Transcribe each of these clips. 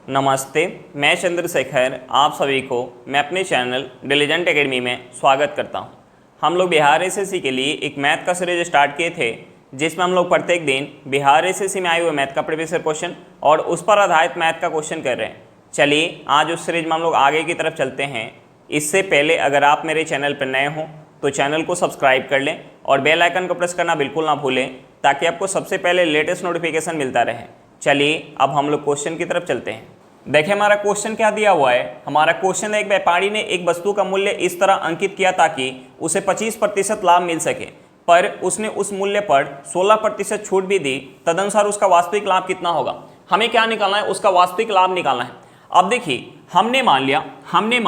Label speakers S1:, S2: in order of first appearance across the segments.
S1: नमस्ते, मैं चंद्रशेखर आप सभी को मैं अपने चैनल डिलीजेंट एकेडमी में स्वागत करता हूं। हम लोग बिहार एसएससी के लिए एक मैथ का सीरीज स्टार्ट किए थे, जिसमें हम लोग प्रत्येक दिन बिहार एसएससी में आए हुए मैथ का प्रीवियस ईयर क्वेश्चन और उस पर आधारित मैथ का क्वेश्चन कर रहे हैं। चलिए आज उस सीरीज में हम लोग आगे की तरफ चलते हैं। इससे पहले अगर आप मेरे चैनल पर नए हों तो चैनल को सब्सक्राइब कर लें और बेल आइकन को प्रेस करना बिल्कुल ना भूलें, ताकि आपको सबसे पहले लेटेस्ट नोटिफिकेशन मिलता रहे। चलिए अब हम लोग क्वेश्चन की तरफ चलते हैं। देखिए हमारा क्वेश्चन क्या दिया हुआ है। हमारा क्वेश्चन है, एक व्यापारी ने एक वस्तु का मूल्य इस तरह अंकित किया ताकि उसे 25% लाभ मिल सके, पर उसने उस मूल्य पर 16% छूट भी दी। तदनुसार उसका वास्तविक लाभ कितना होगा। हमें क्या निकालना है, उसका वास्तविक लाभ निकालना है। अब देखिए हमने मान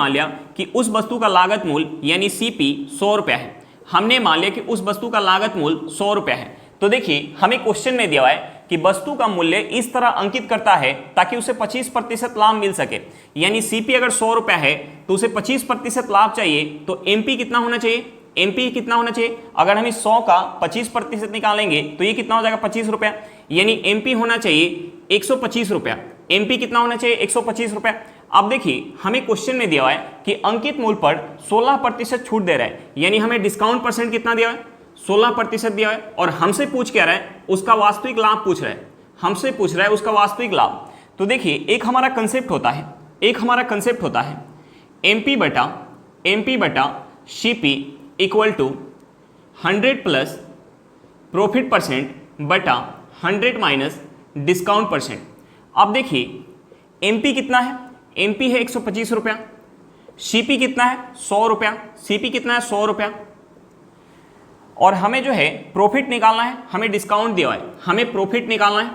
S1: लिया कि उस वस्तु का लागत मूल्य यानी सीपी 100 रुपया है। हमने मान लिया कि उस वस्तु का लागत मूल्य 100 रुपया है। तो देखिए हमें क्वेश्चन में दिया है कि वस्तु का मूल्य इस तरह अंकित करता है ताकि उसे 25% लाभ मिल सके। यानी सीपी अगर 100 रुपया है तो उसे 25% लाभ चाहिए, तो एमपी कितना होना चाहिए, एमपी कितना होना चाहिए। अगर हम इस 100 का 25% निकालेंगे तो ये कितना हो जाएगा 25 रुपया। यानी एमपी होना चाहिए 125 रुपया। एमपी कितना होना चाहिए 125 रुपया। अब देखिए हमें क्वेश्चन में दिया है कि अंकित मूल्य पर 16% छूट दे रहा है, यानी हमें डिस्काउंट परसेंट कितना दिया है 16% दिया है। और हमसे पूछ क्या रहा है, उसका वास्तविक लाभ पूछ रहा है। हमसे पूछ रहा है उसका वास्तविक लाभ। तो देखिए एक हमारा कंसेप्ट होता है एमपी बटा CP equal to 100 plus profit percent बटा 100 माइनस डिस्काउंट परसेंट। अब देखिए एमपी कितना है, एमपी है 125 रुपया। सीपी कितना है 100 रुपया। सीपी कितना है 100 रुपया। और हमें जो है प्रॉफिट निकालना है, हमें डिस्काउंट दिया है, हमें प्रॉफिट निकालना है,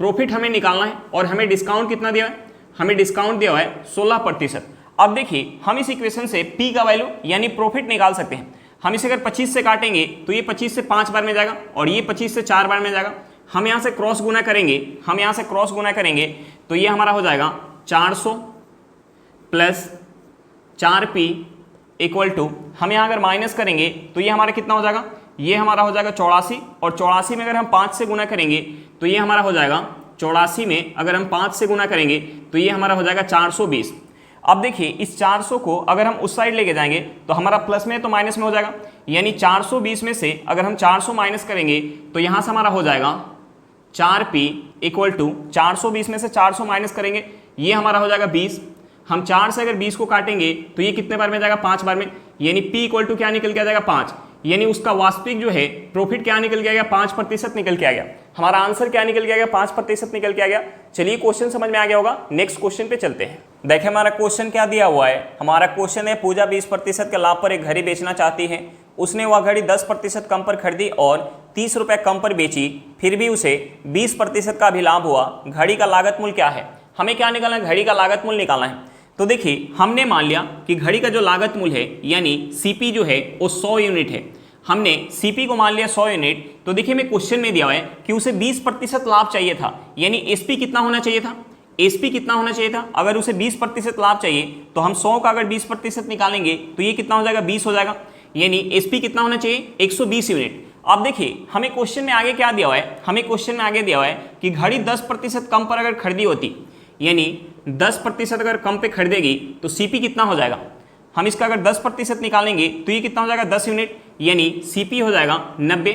S1: प्रॉफिट हमें निकालना है। और हमें डिस्काउंट कितना दिया है, हमें डिस्काउंट दिया है 16%। अब देखिए हम इस इक्वेशन से पी का वैल्यू यानी प्रॉफिट निकाल सकते हैं। हम इसे अगर 25 से काटेंगे तो ये 25 से 5 बार में जाएगा और ये 25 से 4 बार में जाएगा। हम यहाँ से क्रॉस गुना करेंगे, तो ये हमारा हो जाएगा 400 प्लस 4p इक्वल टू, हम यहाँ अगर माइनस करेंगे तो ये हमारा कितना हो जाएगा, ये हमारा हो जाएगा 84। और 84 में अगर हम 5 से गुना करेंगे तो ये हमारा हो जाएगा 84 में अगर हम 5 से गुना करेंगे तो ये हमारा हो जाएगा 420। अब देखिए इस 400 को अगर हम उस साइड लेके जाएंगे तो हमारा प्लस में तो माइनस में हो जाएगा। यानी 420 में से अगर हम 400 माइनस करेंगे तो यहाँ से हमारा हो जाएगा 4p इक्वल टू 420 में से 400 माइनस करेंगे, ये हमारा हो जाएगा 20। हम 4 से अगर 20 को काटेंगे तो ये कितने बार में जाएगा 5 बार में। यानी p इक्वल टू क्या निकल के आ जाएगा 5। यानी उसका वास्तविक जो है प्रॉफिट क्या निकल के आ गया 5% निकल के आ गया। हमारा आंसर क्या निकल के आ गया 5% निकल के आ गया। चलिए क्वेश्चन समझ में आ गया होगा। नेक्स्ट क्वेश्चन पे चलते हैं। देखिए हमारा क्वेश्चन क्या दिया हुआ है। हमारा क्वेश्चन है, पूजा 20% के लाभ पर एक घड़ी बेचना चाहती है। उसने वह घड़ी 10% कम पर खरीदी और 30 रुपये कम पर बेची, फिर भी उसे 20% का भी लाभ हुआ। घड़ी का लागत मूल्य क्या है। हमें क्या निकालना है, घड़ी का लागत मूल्य निकालना है। तो देखिए हमने मान लिया कि घड़ी का जो लागत मूल्य है यानी सीपी जो है वो 100 यूनिट है। हमने सीपी को मान लिया 100 यूनिट। तो देखिए मैं क्वेश्चन में दिया है कि उसे 20% लाभ चाहिए था। यानी एसपी कितना होना चाहिए था, एसपी कितना होना चाहिए था। अगर उसे 20% लाभ चाहिए तो हम 100 का अगर 20% निकालेंगे तो ये कितना हो जाएगा 20 हो जाएगा। यानी एसपी कितना होना चाहिए 120 यूनिट। अब देखिए हमें क्वेश्चन में आगे क्या दिया हुआ है, हमें क्वेश्चन में आगे दिया हुआ है कि घड़ी 10% कम पर अगर खरीदी होती, यानी 10% अगर कम पे खरीदेगी तो सीपी कितना हो जाएगा। हम इसका अगर 10% निकालेंगे तो ये कितना हो जाएगा 10 यूनिट। यानी सीपी हो जाएगा 90।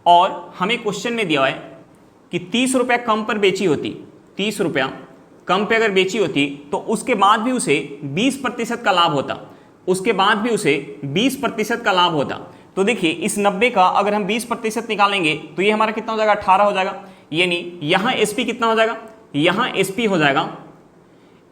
S1: और हमें क्वेश्चन में दिया है कि 30 रुपया कम पर बेची होती, 30 रुपया कम पे अगर बेची होती तो उसके बाद भी उसे 20% का लाभ होता, उसके बाद भी उसे 20% का लाभ होता। तो देखिए इस 90 का अगर हम 20% निकालेंगे तो ये हमारा कितना हो जाएगा 18 हो जाएगा। यानी यहाँ एसपी कितना हो जाएगा, यहाँ एसपी हो जाएगा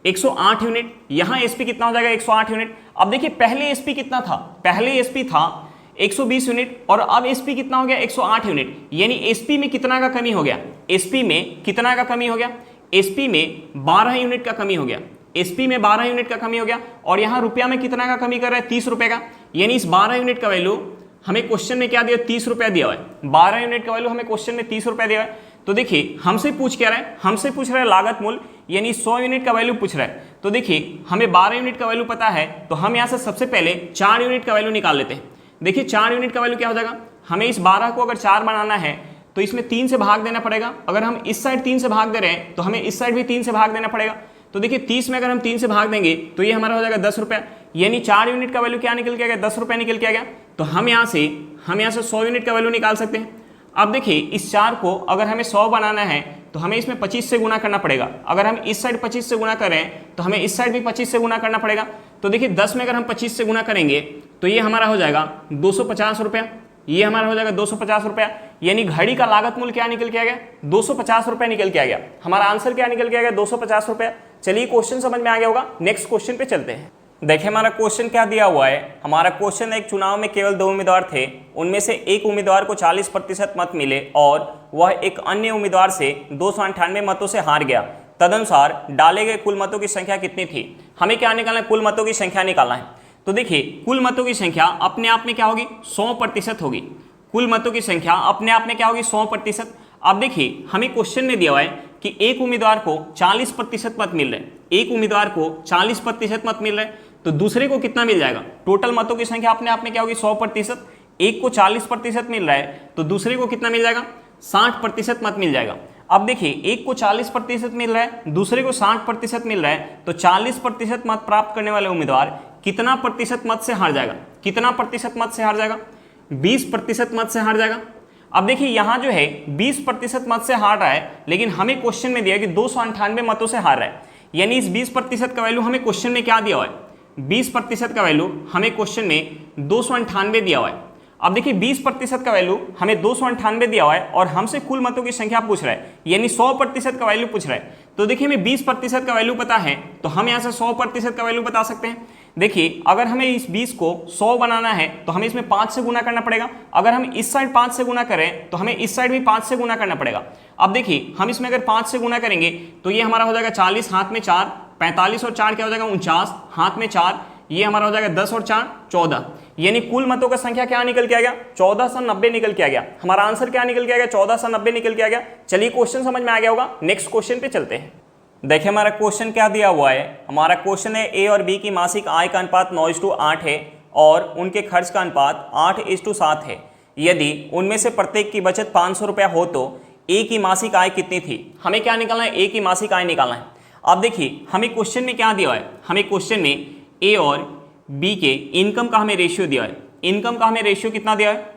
S1: 108 यूनिट। यहाँ एसपी कितना हो जाएगा 108 यूनिट। अब देखिए पहले एसपी कितना था, पहले एसपी था 120 यूनिट और अब एसपी कितना हो गया 108 यूनिट। यानी एसपी में कितना का कमी हो गया, एसपी में कितना का कमी हो गया, एसपी में 12 यूनिट का कमी हो गया। एसपी में 12 यूनिट का कमी हो गया। और यहाँ रुपया में कितना का कमी कर रहा है 30 रुपये का। यानी इस 12 यूनिट का वैल्यू हमें क्वेश्चन में क्या दिया 30 रुपया दिया हुआ है। 12 यूनिट का वैल्यू हमें क्वेश्चन में 30 रुपया दिया है। तो देखिए हमसे पूछ क्या रहा है, हमसे पूछ रहा है लागत मूल्य, यानी 100 यूनिट का वैल्यू पूछ रहा है। तो देखिए हमें 12 यूनिट का वैल्यू पता है, तो हम यहाँ से सबसे पहले 4 यूनिट का वैल्यू निकाल लेते हैं। देखिए 4 यूनिट का वैल्यू क्या हो जाएगा, हमें इस 12 को अगर 4 बनाना है तो इसमें 3 से भाग देना पड़ेगा। अगर हम इस साइड 3 से भाग दे रहे हैं तो हमें इस साइड भी 3 से भाग देना पड़ेगा। तो देखिए 30 में अगर हम 3 से भाग देंगे तो ये हमारा हो जाएगा 10 रुपया, यानी 4 यूनिट का वैल्यू क्या निकल के आ गया, 10 रुपया निकल के आ गया। तो हम यहाँ से 100 यूनिट का वैल्यू निकाल सकते हैं। अब देखिए इस 4 को अगर हमें 100 बनाना है तो हमें इसमें 25 से गुना करना पड़ेगा। अगर हम इस साइड 25 से गुना करें तो हमें इस साइड भी 25 से गुना करना पड़ेगा। तो देखिए 10 में अगर हम 25 से गुना करेंगे तो ये हमारा हो जाएगा 250 रुपया, ये हमारा हो जाएगा 250 रुपया, यानी घड़ी का लागत मूल्य क्या निकल के आ गया, 250 रुपया निकल के आ गया। हमारा आंसर क्या निकल के आ गया, 250 रुपया। चलिए क्वेश्चन समझ में आ गया होगा, नेक्स्ट क्वेश्चन पे चलते हैं। देखिए हमारा क्वेश्चन क्या दिया हुआ है। हमारा क्वेश्चन एक चुनाव में केवल 2 उम्मीदवार थे, उनमें से एक उम्मीदवार को 40% मत मिले और वह एक अन्य उम्मीदवार से 298 मतों से हार गया। तदनुसार डाले गए कुल मतों की संख्या कितनी थी। हमें क्या निकालना है, कुल मतों की संख्या निकालना है। तो देखिए कुल मतों की संख्या अपने आप में क्या होगी, 100% होगी। कुल मतों की संख्या अपने आप में क्या होगी, 100%। अब देखिए हमें क्वेश्चन में दिया हुआ है कि एक उम्मीदवार को 40% मत मिल रहे हैं, एक उम्मीदवार को 40% मत मिल रहे हैं, तो दूसरे को कितना मिल जाएगा। टोटल मतों की संख्या अपने आप में क्या होगी, 100%। एक को 40% मिल रहा है तो दूसरे को कितना मिल जाएगा, 60% मत मिल जाएगा। अब देखिए एक को 40% मिल रहा है, दूसरे को 60% मिल रहा है, तो 40% मत प्राप्त करने वाले उम्मीदवार कितना प्रतिशत मत से हार जाएगा, कितना प्रतिशत मत से हार जाएगा, 20% मत से हार जाएगा। अब देखिए यहाँ जो है 20% मत से हार रहा है, लेकिन हमें क्वेश्चन में दिया कि 298 मतों से हार रहा है, यानी इस 20% का वैल्यू हमें क्वेश्चन में क्या दिया हुआ है, 20% का वैल्यू हमें क्वेश्चन में 298 दिया हुआ है। अब देखिए 20% का वैल्यू हमें 298 दिया हुआ है और हमसे कुल मतों की संख्या पूछ रहा है, यानी 100% का वैल्यू पूछ रहा है। तो देखिए हमें 20% का वैल्यू पता है तो हम यहाँ से 100% का वैल्यू बता सकते हैं। देखिए अगर हमें इस 20 को 100 बनाना है तो हमें इसमें 5 से गुना करना पड़ेगा। अगर हम इस साइड 5 से गुना करें तो हमें इस साइड भी 5 से गुना करना पड़ेगा। अब देखिए हम इसमें अगर 5 से गुना करेंगे तो ये हमारा हो जाएगा 40, हाथ में 4, 45 और 4 क्या हो जाएगा 49, हाथ में 4, ये हमारा हो जाएगा 10 और 4 14, यानी कुल मतों का संख्या क्या निकल के आ गया, 1490 निकल के आ गया। हमारा आंसर क्या निकल के आ गया, 1490 निकल के आ गया। चलिए क्वेश्चन समझ में आ गया होगा, नेक्स्ट क्वेश्चन पे चलते हैं। देखिए हमारा क्वेश्चन क्या दिया हुआ है। हमारा क्वेश्चन है ए और बी की मासिक आय का अनुपात 9:8 है और उनके खर्च का अनुपात 8:7 है। यदि उनमें से प्रत्येक की बचत 500 रुपया हो तो ए की मासिक आय कितनी थी। हमें क्या निकालना है, ए की मासिक आय निकालना है। अब देखिए हमें क्वेश्चन में क्या दिया है, हमें क्वेश्चन में ए और बी के इनकम का हमें रेशियो दिया है। इनकम का हमें रेशियो कितना दिया है,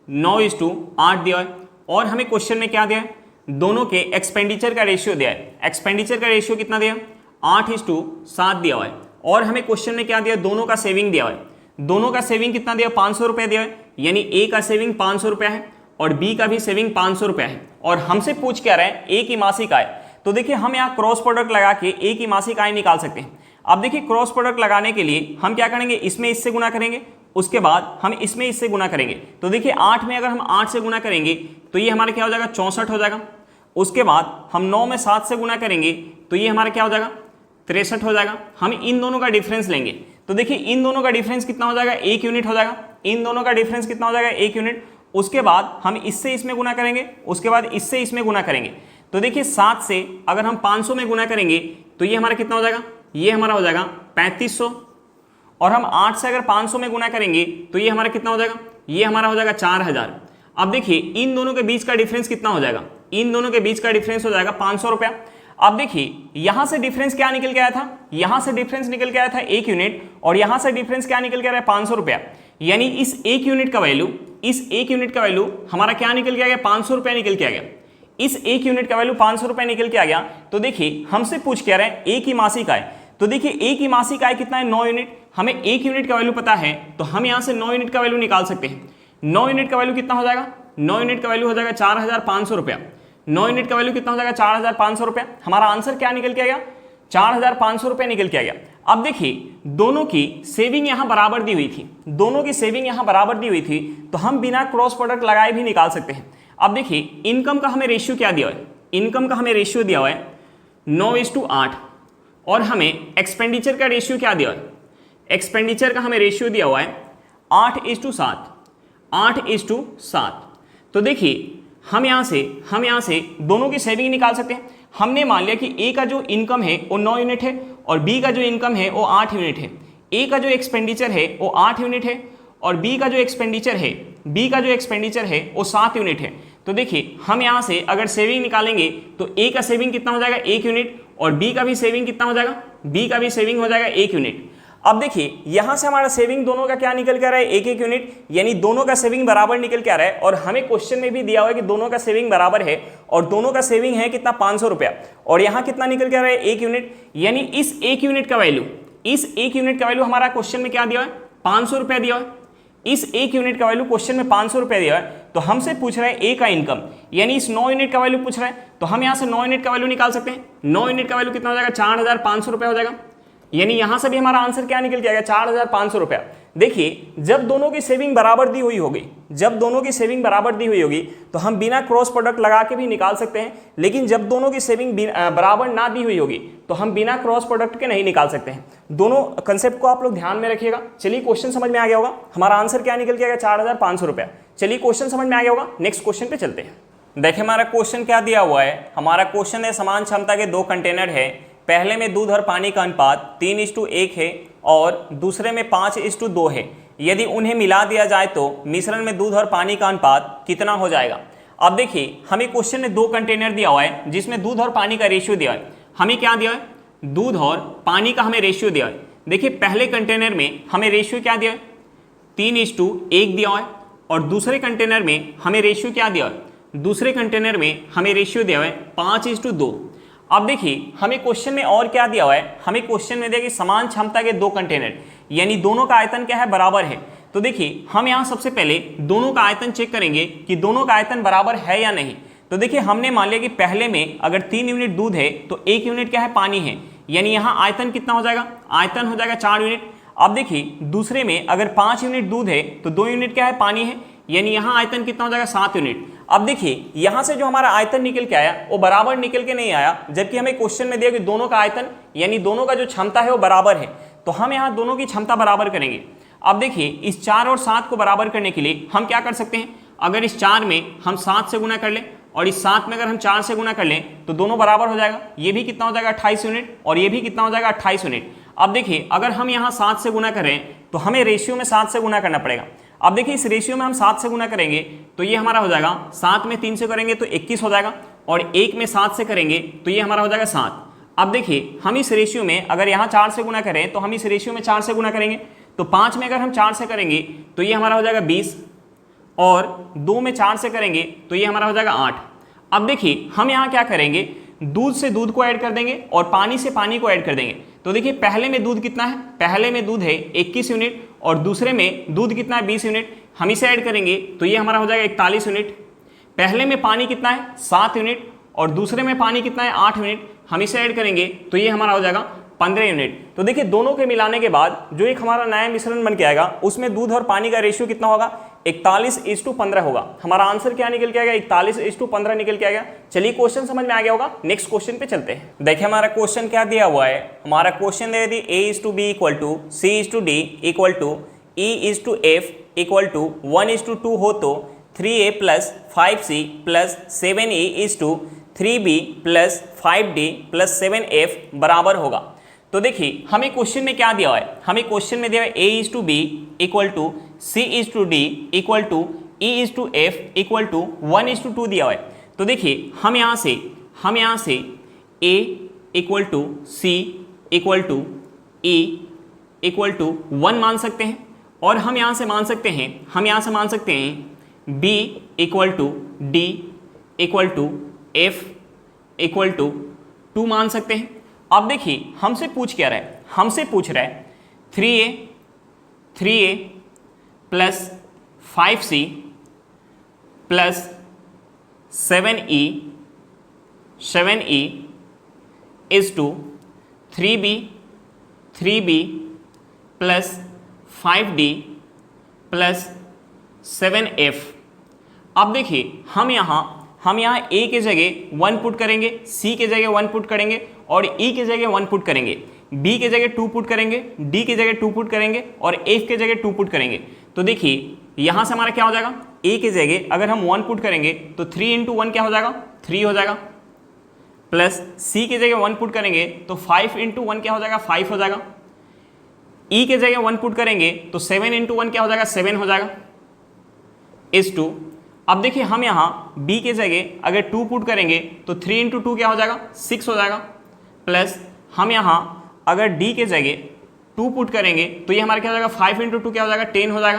S1: 9:8 दिया है। और हमें क्वेश्चन में क्या दिया है, दोनों के एक्सपेंडिचर का रेशियो दिया है। एक्सपेंडिचर का रेशियो कितना दिया, 8:7 दिया हुआ है। और हमें क्वेश्चन में क्या दिया, दोनों का सेविंग दिया हुआ है। दोनों का सेविंग कितना दिया, 500 रुपया दिया है, यानी ए का सेविंग 500 रुपया है और बी का भी सेविंग 500 रुपया है। और हमसे पूछ क्या रहे हैं, ए की मासिक आय। तो देखिए हम यहाँ क्रॉस प्रोडक्ट लगा के ए की मासिक आय निकाल सकते हैं। अब देखिए क्रॉस प्रोडक्ट लगाने के लिए हम क्या करेंगे, इसमें इससे गुना करेंगे, उसके बाद हम इसमें इससे गुना करेंगे। तो देखिए 8 में अगर हम 8 से गुना करेंगे तो ये हमारा क्या हो जाएगा, 64 हो जाएगा। उसके बाद हम 9 में 7 से गुना करेंगे तो ये हमारा क्या हो जाएगा, 63 हो जाएगा। हम इन दोनों का डिफरेंस लेंगे तो देखिए इन दोनों का डिफरेंस कितना हो जाएगा, 1 यूनिट हो जाएगा। इन दोनों का डिफरेंस कितना हो जाएगा, 1 यूनिट। उसके बाद हम इससे इसमें गुना करेंगे, उसके बाद इससे इसमें गुना करेंगे। तो देखिए 7 से अगर हम 500 में गुना करेंगे तो ये हमारा कितना हो जाएगा, ये हमारा हो जाएगा 3500। और हम 8 से अगर 500 में गुना करेंगे तो ये हमारा कितना हो जाएगा, ये हमारा हो जाएगा 4000। अब देखिए इन दोनों के बीच का डिफरेंस कितना हो जाएगा, इन दोनों के बीच का डिफरेंस हो जाएगा 500 रुपया। अब देखिए यहां से डिफरेंस क्या निकल के आया था, यहां से डिफरेंस निकल के आया था 1 यूनिट और यहां से डिफरेंस क्या निकल के आ रहा है, 500 रुपया। यानी इस 1 यूनिट का वैल्यू, इस 1 यूनिट का वैल्यू हमारा क्या निकल के आ गया, 500 रुपया निकल के आ गया। इस 1 यूनिट का वैल्यू 500 रुपया निकल के आ गया। तो देखिए हमसे पूछ क्या रहे हैं, ए की मासिक आय। तो देखिए ए की मासिक आय कितना है, 9 यूनिट। हमें 1 यूनिट का वैल्यू पता है तो हम यहां से 9 यूनिट का वैल्यू निकाल सकते हैं। 9 यूनिट का वैल्यू कितना हो जाएगा, 9 यूनिट का वैल्यू हो जाएगा 4500 रुपया। 9 यूनिट का वैल्यू कितना हो जाएगा, 4500 रुपया। हमारा आंसर क्या निकल के आ गया, 4500 रुपया निकल के आ गया। अब देखिए दोनों की सेविंग यहां बराबर दी हुई थी, दोनों की सेविंग यहां बराबर दी हुई थी तो हम बिना क्रॉस प्रोडक्ट लगाए भी निकाल सकते हैं। अब देखिए इनकम का हमें रेशियो क्या दिया है, इनकम का हमें रेशियो दिया हुआ है 9:8 और हमें एक्सपेंडिचर का रेशियो क्या दिया है, एक्सपेंडिचर का हमें रेशियो दिया हुआ है 8:7, 8:7। तो देखिए हम यहाँ से दोनों की सेविंग निकाल सकते हैं। हमने मान लिया कि ए का जो इनकम है वो 9 यूनिट है और बी का जो इनकम है वो 8 यूनिट है। ए का जो एक्सपेंडिचर है वो 8 यूनिट है और बी का जो एक्सपेंडिचर है वो 7 यूनिट है। तो देखिए हम यहाँ से अगर सेविंग निकालेंगे तो ए का सेविंग कितना हो जाएगा, 1 यूनिट और बी का भी सेविंग कितना हो जाएगा, बी का भी सेविंग हो जाएगा 1 यूनिट। अब देखिए यहां से हमारा सेविंग दोनों का क्या निकल के आ रहा है, 1-1 यूनिट, यानी दोनों का सेविंग बराबर निकल के आ रहा है। और हमें क्वेश्चन में भी दिया हुआ है कि दोनों का सेविंग बराबर है और दोनों का सेविंग है कितना 500 रुपया, और यहां कितना निकल के आ रहा है 1 यूनिट, यानी इस 1 यूनिट का वैल्यू, इस 1 यूनिट का वैल्यू हमारा क्वेश्चन में क्या दिया है, 500 रुपया दिया है। इस 1 यूनिट का वैल्यू क्वेश्चन में 500 रुपया दिया है, तो हमसे पूछ रहा है ए का इनकम, यानी इस 9 यूनिट का वैल्यू पूछ रहा है, तो हम यहां से 9 यूनिट का वैल्यू निकाल सकते हैं। 9 यूनिट का वैल्यू कितना हो जाएगा, 4500 रुपया हो जाएगा, यानी यहां से भी हमारा आंसर क्या निकल के आएगा, 4500 रुपया। देखिए जब दोनों की सेविंग बराबर दी हुई होगी, जब दोनों की सेविंग बराबर दी हुई होगी तो हम बिना क्रॉस प्रोडक्ट लगा के भी निकाल सकते हैं, लेकिन जब दोनों की सेविंग बराबर ना दी हुई होगी तो हम बिना क्रॉस प्रोडक्ट के नहीं निकाल सकते हैं। दोनों कंसेप्ट को आप लोग ध्यान में रखिएगा। चलिए क्वेश्चन समझ में आ गया होगा, हमारा आंसर क्या निकल के आएगा, 4500 रुपया। चलिए क्वेश्चन समझ में आ गया होगा, नेक्स्ट क्वेश्चन पे चलते हैं। देखिए हमारा क्वेश्चन क्या दिया हुआ है, हमारा क्वेश्चन है समान क्षमता के 2 कंटेनर है, पहले में दूध और पानी का अनुपात 3:1 है और दूसरे में 5:2 है। यदि उन्हें मिला दिया जाए तो मिश्रण में दूध और पानी का अनुपात कितना हो जाएगा। अब देखिए हमें क्वेश्चन में 2 कंटेनर दिया हुआ है जिसमें दूध और पानी का रेशियो दिया है। हमें क्या दिया है, दूध और पानी का हमें रेशियो दिया है। देखिए पहले कंटेनर में हमें रेशियो क्या दिया है, 3:1 दिया है, और दूसरे कंटेनर में हमें रेशियो क्या दिया है, दूसरे कंटेनर में हमें रेशियो दिया है 5:2। अब देखिए हमें क्वेश्चन में और क्या दिया हुआ है, हमें क्वेश्चन में दिया कि समान क्षमता के 2 कंटेनर, यानी दोनों का आयतन क्या है, बराबर है। तो देखिए हम यहाँ सबसे पहले दोनों का आयतन चेक करेंगे कि दोनों का आयतन बराबर है या नहीं। तो देखिए हमने मान लिया कि पहले में अगर 3 यूनिट दूध है तो 1 यूनिट क्या है, पानी है, यानी यहाँ आयतन कितना हो जाएगा, आयतन हो जाएगा 4 यूनिट। अब देखिए दूसरे में अगर 5 यूनिट दूध है तो 2 यूनिट क्या है, पानी है, यानी यहाँ आयतन कितना हो जाएगा, 7 यूनिट। अब देखिए यहाँ से जो हमारा आयतन निकल के आया वो बराबर निकल के नहीं आया, जबकि हमें क्वेश्चन में दिया कि दोनों का आयतन यानी दोनों का जो क्षमता है वो बराबर है, तो हम यहाँ दोनों की क्षमता बराबर करेंगे। अब देखिए इस 4 और 7 को बराबर करने के लिए हम क्या कर सकते हैं, अगर इस 4 में हम 7 से गुना कर लें और इस 7 में अगर हम 4 से गुना कर लें तो दोनों बराबर हो जाएगा। ये भी कितना हो जाएगा, 28 यूनिट, और ये भी कितना हो जाएगा, 28 यूनिट। अब देखिए अगर हम यहाँ 7 से गुना करें तो हमें रेशियो में 7 से गुना करना पड़ेगा। अब देखिए इस रेशियो में हम 7 से गुना करेंगे तो ये हमारा हो जाएगा, 7 में 3 से करेंगे तो 21 हो जाएगा, और 1 में 7 से करेंगे तो ये हमारा हो जाएगा 7। अब देखिए हम इस रेशियो में अगर यहाँ 4 से गुना करें तो हम इस रेशियो में 4 से गुना करेंगे, तो 5 में अगर हम 4 से करेंगे तो ये हमारा हो जाएगा 20, और 2 में 4 से करेंगे तो ये हमारा हो जाएगा 8। अब देखिए हम यहाँ क्या करेंगे, दूध से दूध को ऐड कर देंगे और पानी से पानी को ऐड कर देंगे। तो देखिए पहले में दूध कितना है, पहले में दूध है 21 यूनिट और दूसरे में दूध कितना है, 20 यूनिट। हम इसे ऐड करेंगे तो ये हमारा हो जाएगा 41 यूनिट। पहले में पानी कितना है, 7 यूनिट, और दूसरे में पानी कितना है, 8 यूनिट। हम इसे ऐड करेंगे तो ये हमारा हो जाएगा 15 यूनिट। तो देखिए दोनों के मिलाने के बाद जो एक हमारा नया मिश्रण बन के आएगा उसमें दूध और पानी का रेशियो कितना होगा, 41:15 होगा। हमारा आंसर क्या निकल के आएगा, 41:15 निकल के आएगा। चलिए क्वेश्चन समझ में आ गया होगा, नेक्स्ट क्वेश्चन पे चलते हैं। देखिए हमारा क्वेश्चन क्या दिया हुआ है, हमारा क्वेश्चन है यदि A:B = C:D = E:F = 1:2 हो तो 3A + 5C + 7E 3B + 5D + 7F बराबर होगा। तो देखिए हमें क्वेश्चन में क्या दिया हुआ है, हमें क्वेश्चन में दिया है A:B = C:D = E:F = 1:2 दिया हुआ है। तो देखिए हम यहाँ से A = C = E = 1 मान सकते हैं, और हम यहाँ से मान सकते हैं B = D = F = 2 मान सकते हैं। अब देखिए हमसे पूछ क्या रहा है, हमसे पूछ रहा है 3A + 5C + 7E = 3B + 5D + 7F। अब देखिए हम यहाँ A के जगह 1 पुट करेंगे, C के जगह 1 पुट करेंगे, और E के जगह 1 पुट करेंगे, B के जगह 2 पुट करेंगे, D के जगह 2 पुट करेंगे, और F के जगह 2 पुट करेंगे। तो देखिए यहाँ से हमारा क्या हो जाएगा, A के जगह अगर हम 1 पुट करेंगे तो 3 × 1 क्या हो जाएगा, 3 हो जाएगा, प्लस C के जगह 1 पुट करेंगे तो 5 × 1 क्या हो जाएगा, 5 हो जाएगा। E के जगह 1 पुट करेंगे तो 7 × 1 क्या हो जाएगा, 7 हो जाएगा = अब देखिए हम यहाँ B के जगह अगर 2 पुट करेंगे तो 3 × 2 क्या हो जाएगा, 6 हो जाएगा, प्लस हम यहाँ अगर d के जगह 2 पुट करेंगे तो ये हमारा क्या हो जाएगा 5 इंटू 2 क्या हो जाएगा 10 हो जाएगा,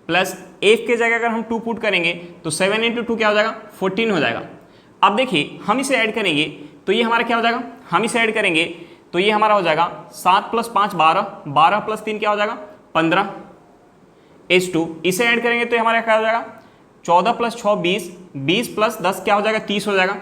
S1: प्लस f के जगह अगर हम 2 पुट करेंगे तो 7 इंटू 2 क्या हो जाएगा 14 हो जाएगा। अब देखिए हम इसे ऐड करेंगे तो ये हमारा क्या हो जाएगा, हम इसे ऐड करेंगे तो ये हमारा हो जाएगा 7 प्लस 5 12, 12 प्लस 3 क्या हो जाएगा 15 H2। इसे ऐड करेंगे तो ये हमारा क्या हो जाएगा 14 प्लस 6 20, 20 प्लस 10 क्या हो जाएगा 30 हो जाएगा।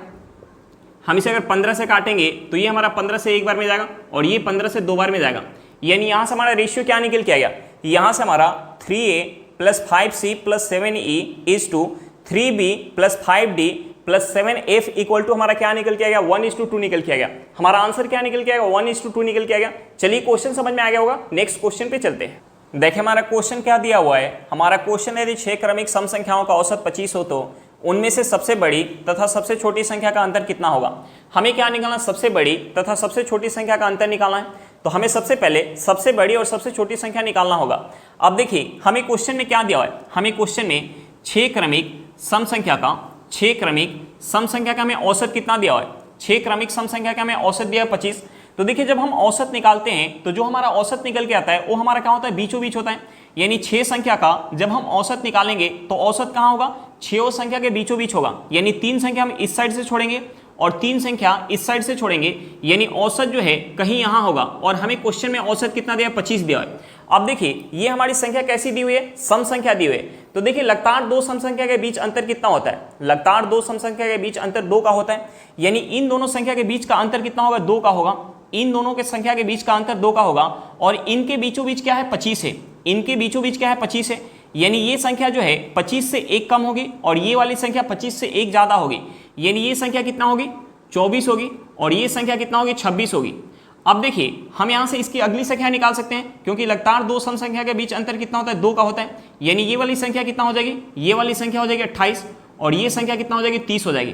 S1: हम इसे अगर 15 से काटेंगे तो ये हमारा 15 से एक बार में जाएगा और ये 15 से 2 बार में जाएगा, यानी यहाँ से हमारा रेशियो क्या निकल के आ गया, यहाँ से हमारा 3a plus 5c plus 7e is to 3b plus 5d plus 7f equal to हमारा क्या निकल के आ गया 1:2 निकल के आ गया। हमारा आंसर क्या निकल के आएगा 1:2 निकल के आ गया। चलिए क्वेश्चन समझ में आ गया होगा, नेक्स्ट क्वेश्चन पे चलते हैं। देखिए हमारा क्वेश्चन क्या दिया हुआ है, हमारा क्वेश्चन यदि 6 क्रमिक सम संख्याओं का औसत 25 हो तो उनमें से सबसे बड़ी तथा सबसे छोटी संख्या का अंतर कितना होगा। हमें क्या निकालना, सबसे बड़ी तथा सबसे छोटी संख्या का अंतर निकालना है। तो हमें सबसे पहले सबसे बड़ी और सबसे छोटी संख्या निकालना होगा। अब देखिए हमें क्वेश्चन में क्या दिया हुआ है, हमें क्वेश्चन में 6 क्रमिक सम संख्या का हमें औसत कितना दिया हुआ है, 6 क्रमिक सम संख्या का हमें औसत दिया है 25। तो देखिए जब हम औसत निकालते हैं तो जो हमारा औसत निकल के आता है वो हमारा क्या होता है, बीचों बीच होता है। यानी 6 संख्या का जब हम औसत निकालेंगे तो औसत कहाँ होगा, 6 संख्या के बीचों बीच होगा। यानी 3 संख्या हम इस साइड से छोड़ेंगे और 3 संख्या इस साइड से छोड़ेंगे, यानी औसत जो है कहीं यहाँ होगा। और हमें क्वेश्चन में औसत कितना दिया है, 25 दिया है। अब देखिए ये हमारी संख्या कैसी दी हुई है, सम संख्या दी हुई है। तो देखिए लगातार 2 सम संख्या के बीच अंतर कितना होता है, लगातार 2 सम संख्या के बीच अंतर 2 का होता है। यानी इन दोनों संख्या के बीच का अंतर कितना होगा, 2 का होगा। इन दोनों के संख्या के बीच का अंतर 2 का होगा और इनके बीचों बीच क्या है, 25 है। इनके बीचों बीच क्या है, 25 है। यानी ये संख्या जो है 25 से 1 कम होगी और ये वाली संख्या 25 से 1 ज्यादा होगी। यानी ये संख्या कितना होगी, 24 होगी और ये संख्या कितना होगी, 26 होगी। अब देखिए हम यहाँ से इसकी अगली संख्या निकाल सकते हैं, क्योंकि लगातार 2 सम संख्या के बीच अंतर कितना होता है, 2 का होता है। यानी ये वाली संख्या कितना हो जाएगी, ये वाली संख्या हो जाएगी 28 और ये संख्या कितना हो जाएगी, 30 हो जाएगी।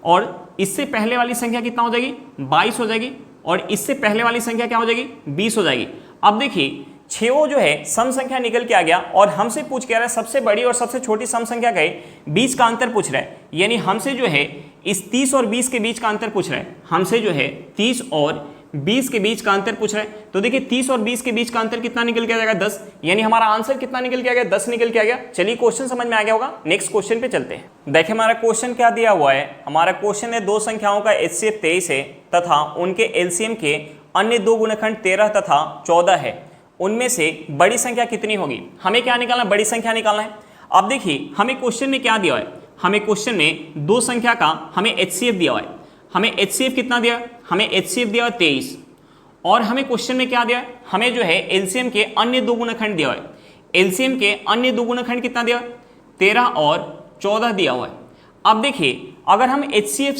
S1: और इससे पहले वाली संख्या कितना हो जाएगी, 22 हो जाएगी और इससे पहले वाली संख्या क्या हो जाएगी, 20 हो जाएगी। अब देखिए 6 जो है सम संख्या निकल के आ गया और हमसे पूछ के आ रहा है सबसे बड़ी और सबसे छोटी सम संख्या के बीच का अंतर पूछ रहा है। यानी हमसे जो है इस 30 और 20 के बीच का अंतर पूछ रहा है, हमसे जो है 30 और 20 के बीच का अंतर पूछ रहा है। तो देखिए 30 और 20 के बीच का अंतर कितना निकल के आ जाएगा, 10। यानी हमारा आंसर कितना निकल के आ गया, 10 निकल के आ गया। चलिए क्वेश्चन समझ में आ गया होगा, नेक्स्ट क्वेश्चन पे चलते हैं। देखिए हमारा क्वेश्चन क्या दिया हुआ है, हमारा क्वेश्चन है 2 संख्याओं का HCF 23 है तथा उनके LCM के अन्य 2 गुणनखंड 13 तथा 14 है। उनमें से बड़ी संख्या कितनी होगी। हमें क्या निकालना, बड़ी संख्या निकालना है। अब देखिए हमें क्वेश्चन में क्या दिया है, हमें क्वेश्चन में 2 संख्या का हमें HCF दिया हुआ है। हमें HCF कितना दिया है, हमें HCF दिया है 23 और हमें क्वेश्चन में क्या दिया है, हमें जो है LCM के अन्य 2 गुणनखंड दिया हुआ है। LCM के अन्य 2 गुणनखंड कितना दिया है, 13 और 14 दिया हुआ है। अब देखिए अगर हम HCF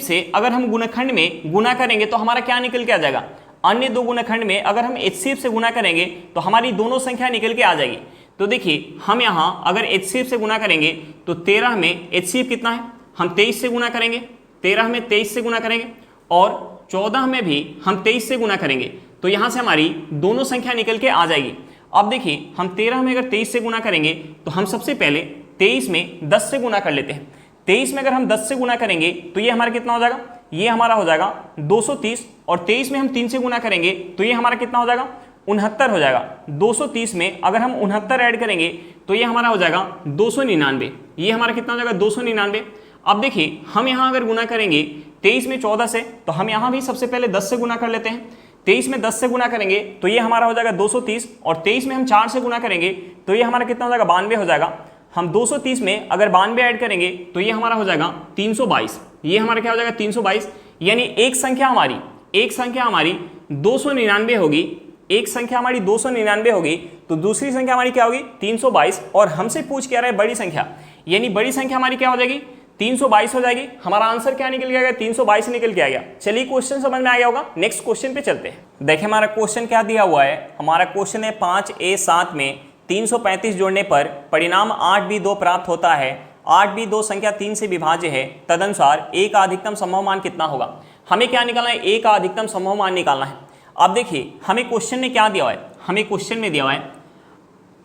S1: से अगर हम गुणनखंड में गुना करेंगे तो हमारा क्या निकल के आ जाएगा, अन्य 2 गुणनखंड में अगर हम HCF से गुना करेंगे तो हमारी दोनों संख्या निकल के आ जाएगी। तो देखिए हम यहाँ अगर HCF से गुना करेंगे तो 13 में HCF कितना है, हम 23 से गुना करेंगे, 13 में 23 से गुना करेंगे और 14 में भी हम 23 से गुना करेंगे। तो यहाँ से हमारी दोनों संख्या निकल के आ जाएगी। अब देखिए हम 13 में अगर 23 से गुना करेंगे तो हम सबसे पहले 23 में 10 से गुना कर लेते हैं। 23 में अगर हम 10 से गुना करेंगे तो ये हमारा कितना हो जाएगा, ये हमारा हो जाएगा 230 और 23 में हम 3 से गुना करेंगे तो ये हमारा कितना हो जाएगा, 69 हो जाएगा। 230 में अगर हम 69 ऐड करेंगे तो ये हमारा हो जाएगा 299। ये हमारा कितना हो जाएगा, 299। अब देखिए हम यहाँ अगर गुना करेंगे 23 में 14 से तो हम यहाँ भी सबसे पहले 10 से गुना कर लेते हैं। 23 में 10 से गुना करेंगे तो ये हमारा हो जाएगा 230 और 23 में हम 4 से गुना करेंगे तो ये हमारा कितना हो जाएगा, 92 हो जाएगा। हम 230 में अगर 92 ऐड करेंगे तो ये हमारा हो जाएगा 322। ये हमारा क्या हो जाएगा, 322। यानी एक संख्या हमारी 299 होगी, एक संख्या हमारी 299 होगी तो दूसरी संख्या हमारी क्या होगी, 322। और हमसे पूछ के आ रहा है बड़ी संख्या, यानी बड़ी संख्या हमारी क्या हो जाएगी, 322 हो जाएगी। हमारा आंसर क्या निकल गया, 322 निकल के आ गया। चलिए क्वेश्चन समझ में आ गया होगा, नेक्स्ट क्वेश्चन पे चलते हैं। देखिए हमारा क्वेश्चन क्या दिया हुआ है, हमारा क्वेश्चन है 5a7 में 335 जोड़ने पर परिणाम 8b2 प्राप्त होता है। 8b2 संख्या 3 से विभाज्य है, तदनुसार a का अधिकतम संभव मान कितना होगा। हमें क्या निकालना है, a का अधिकतम संभव मान निकालना है। अब देखिए हमें क्वेश्चन में क्या दिया हुआ है, हमें क्वेश्चन में दिया हुआ है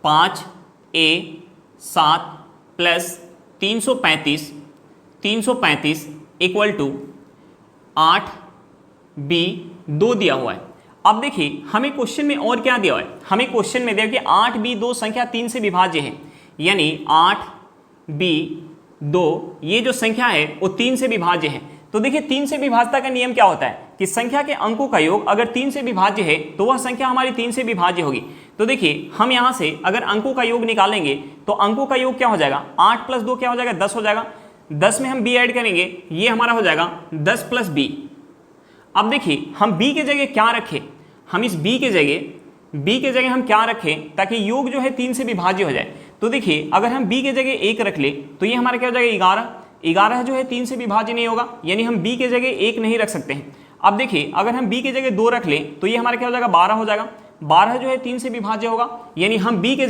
S1: 5a7 plus 335 equal to 8 B 2 दिया हुआ है। अब देखिए हमें क्वेश्चन में और क्या दिया हुआ है, हमें क्वेश्चन में दिया कि 8b2 संख्या 3 से विभाज्य है, यानी 8b2 ये जो संख्या है वो 3 से विभाज्य है। तो देखिए 3 से विभाज्यता का नियम क्या होता है कि संख्या के अंकों का योग अगर 3 से विभाज्य है तो वह संख्या हमारी 3 से विभाज्य होगी। तो देखिए हम यहाँ से अगर अंकों का योग निकालेंगे तो अंकों का योग क्या हो जाएगा, 8 + 2 क्या हो जाएगा, 10 हो जाएगा। 10 में हम b ऐड करेंगे, ये हमारा हो जाएगा 10 + b। अब देखिए हम b के जगह क्या रखें, हम इस b के जगह हम क्या रखें ताकि योग जो है 3 से विभाज्य हो जाए। तो देखिए अगर हम b के जगह 1 रख ले तो ये हमारा क्या हो जाएगा 11। 11 जो है 3 से विभाज्य नहीं होगा, यानी हम b के जगह 1 नहीं रख सकते हैं। अब देखिए अगर हम b के जगह 2 रख लें तो ये हमारा क्या हो जाएगा 12 हो जाएगा। 12 जो है 3 से विभाज्य होगा, यानी हम b के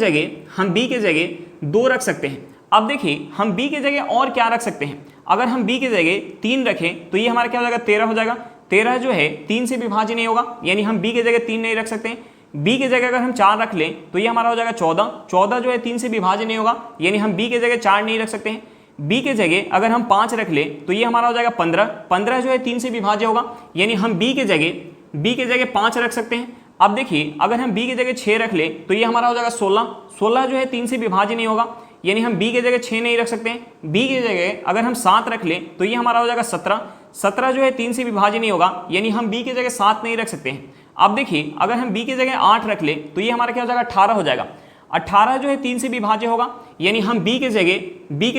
S1: जगह 2 रख सकते हैं। अब देखिए हम b के जगह और क्या रख सकते हैं, अगर हम b के जगह 3 रखें तो ये हमारा क्या हो जाएगा 13 हो जाएगा। 13 जो है 3 से विभाज्य नहीं होगा, यानी हम b के जगह 3 नहीं रख सकते हैं। b के जगह अगर हम 4 रख लें तो ये हमारा हो जाएगा 14। 14 जो है 3 से विभाज्य नहीं होगा, यानी हम b के जगह 4 नहीं रख सकते हैं। b के जगह अगर हम 5 रख लें तो ये हमारा हो जाएगा 15। 15 जो है 3 से विभाज्य होगा, यानी हम b के जगह 5 रख सकते हैं। अब देखिए अगर हम b के जगह 6 रख लें तो ये हमारा हो जाएगा 16। 16 जो है 3 से विभाज्य नहीं होगा, यानी हम b के जगह 6 नहीं रख सकते हैं। b के जगह अगर हम 7 रख लें तो ये हमारा हो जाएगा 17। 17 जो है 3 से विभाज्य नहीं होगा, यानी हम b के जगह 7 नहीं रख सकते हैं। अब देखिए अगर हम b के जगह 8 रख लें तो ये हमारा क्या हो जाएगा 18 हो जाएगा। 18 जो है 3 से विभाज्य होगा, यानी हम b के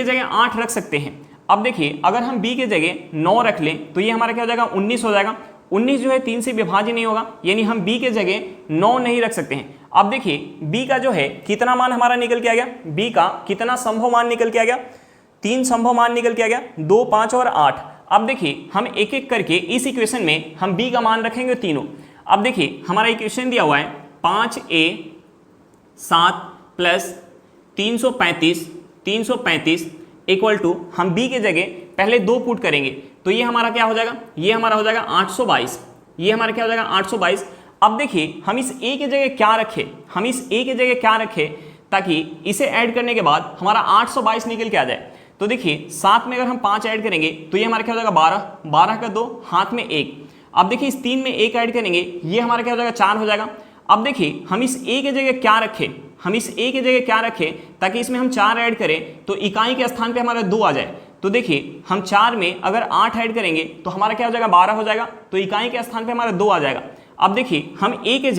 S1: जगह 8 रख सकते हैं। अब देखिए अगर हम b के जगह 9 रख लें तो ये हमारा क्या हो जाएगा 19 हो जाएगा। 19 जो है 3 से विभाज्य नहीं होगा, यानी हम b के जगह 9 नहीं रख सकते हैं। अब देखिए b का जो है कितना मान हमारा निकल के आ गया, b का कितना संभव मान निकल के आ गया, 3 संभव मान निकल के आ गया, 2, 5 और 8। अब देखिए हम एक एक करके इस इक्वेशन में हम b का मान रखेंगे तीनों। अब देखिए हमारा इक्वेशन दिया हुआ है 5a 7 + 335 इक्वल टू हम b के जगह पहले 2 पुट करेंगे तो ये हमारा क्या हो जाएगा, ये हमारा हो जाएगा 822। ये हमारा क्या हो जाएगा 822। अब देखिए हम इस a के जगह क्या रखें, हम इस a के जगह क्या रखें ताकि इसे ऐड करने के बाद हमारा 822 निकल के आ जाए। तो देखिए 7 में अगर हम 5 ऐड करेंगे तो ये हमारा क्या हो जाएगा 12। 12 का 2 हाथ में 1। अब देखिए इस 3 में 1 ऐड करेंगे, ये हमारा क्या हो जाएगा 4 हो जाएगा। अब देखिए हम इस a के जगह क्या रखें, हम इस a के जगह क्या रखें ताकि इसमें हम 4 ऐड करें तो इकाई के स्थान पे हमारा 2 आ जाए। तो देखिए हम 4 में अगर 8 ऐड करेंगे तो हमारा क्या हो जाएगा 12 हो जाएगा, तो इकाई के स्थान पे हमारा 2 आ जाएगा। अब देखिए हम a के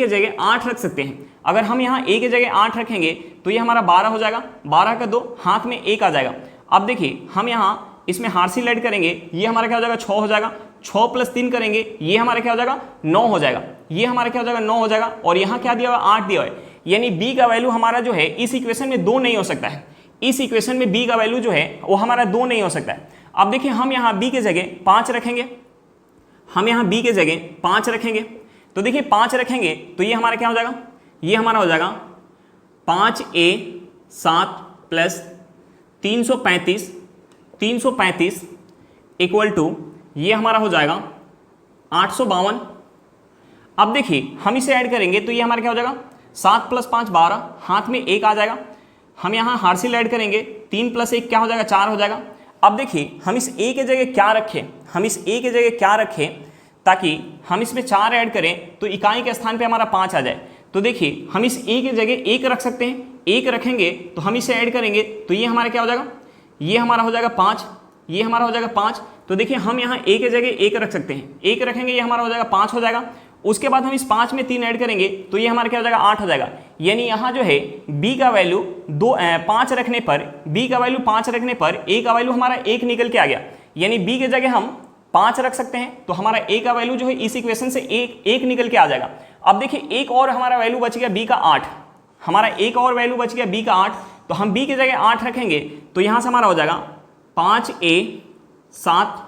S1: जगह 8 रख सकते हैं। अगर हम यहाँ a के जगह 8 रखेंगे तो ये हमारा 12 हो जाएगा। 12 का 2 हाथ में 1 आ जाएगा। अब देखिए हम यहाँ इसमें हार्सिल ऐड करेंगे, ये हमारा क्या हो जाएगा 6 हो जाएगा। 6 + 3 करेंगे, ये हमारा क्या हो जाएगा 9 हो जाएगा। ये हमारा क्या हो जाएगा 9 हो जाएगा। और यहाँ क्या दिया हुआ 8 दिया हुआ है, यानी b का वैल्यू हमारा जो है इस इक्वेशन में 2 नहीं हो सकता है। इस इक्वेशन में b का वैल्यू जो है वो हमारा 2 नहीं हो सकता है। अब देखिए हम यहाँ b के जगह 5 रखेंगे, हम यहाँ b के जगह 5 रखेंगे तो देखिए 5 रखेंगे तो ये हमारा क्या हो जाएगा, ये हमारा हो जाएगा 5a 7 + 335 इक्वल टू ये हमारा हो जाएगा 852। अब देखिए हम इसे ऐड करेंगे तो ये हमारा क्या हो जाएगा 7 + 5 12, हाथ में 1 आ जाएगा। हम यहाँ हार्सिल ऐड करेंगे, 3 + 1 क्या हो जाएगा 4 हो जाएगा। अब देखिए हम इस a के जगह क्या रखें, हम इस a के जगह क्या रखें ताकि हम इसमें 4 ऐड करें तो इकाई के स्थान पे हमारा 5 आ जाए। तो देखिए हम इस a के जगह 1 रख सकते हैं। 1 रखेंगे तो हम इसे ऐड करेंगे तो ये हमारा क्या हो जाएगा, ये हमारा हो जाएगा 5, ये हमारा हो जाएगा 5। तो देखिए हम यहाँ a के जगह 1 रख सकते हैं। 1 रखेंगे ये हमारा हो जाएगा 5 हो जाएगा। उसके बाद हम इस 5 में 3 ऐड करेंगे तो ये हमारा क्या हो जाएगा 8 हो जाएगा। यानी यहाँ जो है b का वैल्यू 5 रखने पर, b का वैल्यू 5 रखने पर a का वैल्यू हमारा 1 निकल के आ गया। यानी b के जगह हम 5 रख सकते हैं तो हमारा a का वैल्यू जो है इस इक्वेशन से 1 निकल के आ जाएगा। अब देखिए एक और हमारा वैल्यू बच गया b का 8, हमारा एक और वैल्यू बच गया b का 8। तो हम b के जगह 8 रखेंगे तो यहाँ से हमारा हो जाएगा 5a 7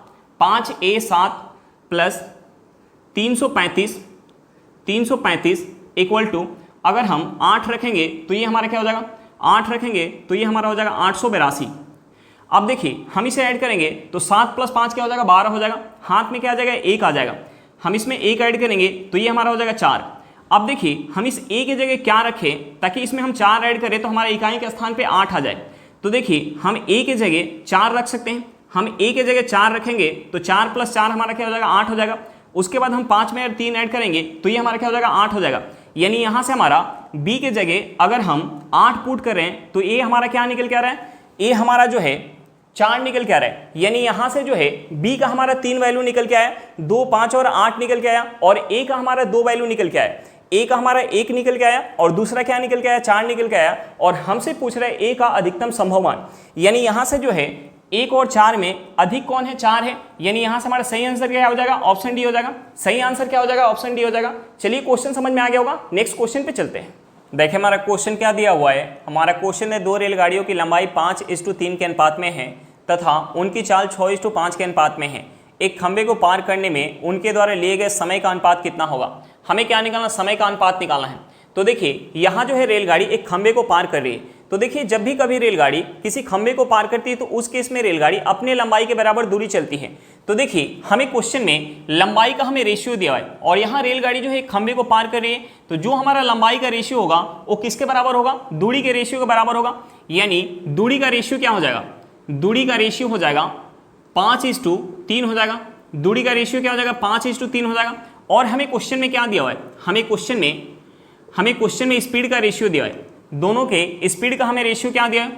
S1: + 335 इक्वल टू अगर हम 8 रखेंगे तो ये हमारा क्या हो जाएगा, 8 रखेंगे तो ये हमारा हो जाएगा 882। अब देखिए हम इसे ऐड करेंगे तो 7 + 5 क्या हो जाएगा 12 हो जाएगा। हाथ में क्या आ जाएगा 1 आ जाएगा। हम इसमें 1 ऐड करेंगे तो ये हमारा हो जाएगा 4। अब देखिए हम इस a के जगह क्या रखें ताकि इसमें हम 4 ऐड करें तो हमारे इकाई के स्थान पे 8 आ जाए। तो देखिए हम a के जगह 4 रख सकते हैं। हम a के जगह 4 रखेंगे तो 4 + 4 हमारा क्या हो जाएगा 8 हो जाएगा। उसके बाद हम 5 में 3 ऐड करेंगे तो ये हमारा क्या हो जाएगा 8 हो जाएगा। यानी यहाँ से हमारा b के जगह अगर हम 8 पुट कर रहे हैं तो a हमारा क्या निकल के आ रहा है, a हमारा जो है 4 निकल के आ रहा है। यानी यहाँ से जो है b का हमारा 3 वैल्यू निकल के आया, 2, 5 और 8 निकल के आया, और a का हमारा 2 वैल्यू निकल के आया। a का हमारा 1 निकल के आया और दूसरा क्या निकल के आया 4 निकल के आया, और हमसे पूछ रहा है a का अधिकतम संभव मान। यानी यहाँ से जो है 1 और 4 में अधिक कौन है, 4 है। यानी यहाँ से हमारा सही आंसर क्या हो जाएगा, ऑप्शन डी हो जाएगा। सही आंसर क्या हो जाएगा, ऑप्शन डी हो जाएगा। चलिए क्वेश्चन समझ में आ गया होगा, नेक्स्ट क्वेश्चन पे चलते हैं। देखिए हमारा क्वेश्चन क्या दिया हुआ है। हमारा क्वेश्चन है 2 रेलगाड़ियों की लंबाई 5:3 के अनुपात में है तथा उनकी चाल 6:5 के अनुपात में है। एक खंबे को पार करने में उनके द्वारा लिए गए समय का अनुपात कितना होगा। हमें क्या निकालना, समय का अनुपात निकालना है। तो देखिए यहाँ जो है रेलगाड़ी एक खंबे को पार कर रही है। तो देखिए जब भी कभी रेलगाड़ी किसी खंबे को पार करती है तो उस केस में रेलगाड़ी अपने लंबाई के बराबर दूरी चलती है। तो देखिए हमें क्वेश्चन में लंबाई का हमें रेशियो दिया है और यहाँ रेलगाड़ी जो है एक खंबे को पार कर रही है, तो जो हमारा लंबाई का रेशियो होगा वो किसके बराबर होगा, दूरी के रेशियो के बराबर होगा। यानी दूरी का रेशियो क्या हो जाएगा, दूरी का रेशियो हो जाएगा 5:3 हो जाएगा। दूरी का रेशियो क्या हो जाएगा 5:3 हो जाएगा। और हमें क्वेश्चन में क्या दिया हुआ है, हमें क्वेश्चन में स्पीड का रेशियो दिया है। दोनों के स्पीड का हमें रेशियो क्या दिया है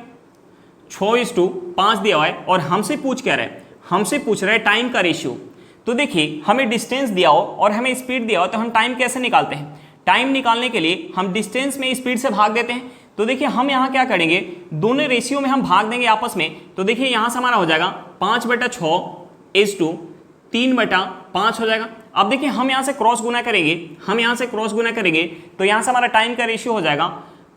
S1: 6:5 दिया हुआ है। और हमसे पूछ क्या रहा है, हमसे पूछ रहा है टाइम का रेशियो। तो देखिए हमें डिस्टेंस दिया हो और हमें स्पीड दिया हो तो हम टाइम कैसे निकालते हैं। टाइम निकालने के लिए हम डिस्टेंस में स्पीड से भाग देते हैं। तो देखिए हम यहाँ क्या करेंगे, दोनों रेशियो में हम भाग देंगे आपस में। तो देखिए यहाँ से हमारा हो जाएगा 5/6 3/5 हो जाएगा। अब देखिए हम यहाँ से क्रॉस गुना करेंगे, तो यहाँ से हमारा टाइम का रेशियो हो जाएगा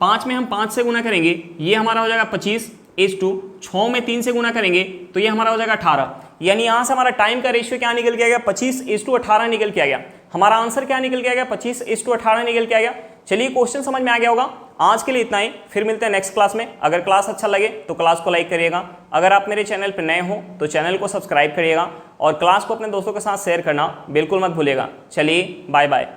S1: 5 में हम 5 से गुना करेंगे, ये हमारा हो जाएगा 25:6 में 3 से गुना करेंगे तो ये हमारा हो जाएगा 18। यानी यहाँ से हमारा टाइम का रेशियो क्या निकल के आ गया 25:18 निकल के आ गया। हमारा आंसर क्या निकल के आ गया 25:18 निकल के आ गया। चलिए क्वेश्चन समझ में आ गया होगा। आज के लिए इतना ही, फिर मिलते हैं नेक्स्ट क्लास में। अगर क्लास अच्छा लगे तो क्लास को लाइक करिएगा। अगर आप मेरे चैनल पर नए हो तो चैनल को सब्सक्राइब करिएगा और क्लास को अपने दोस्तों के साथ शेयर करना बिल्कुल मत भूलिएगा। चलिए बाय बाय।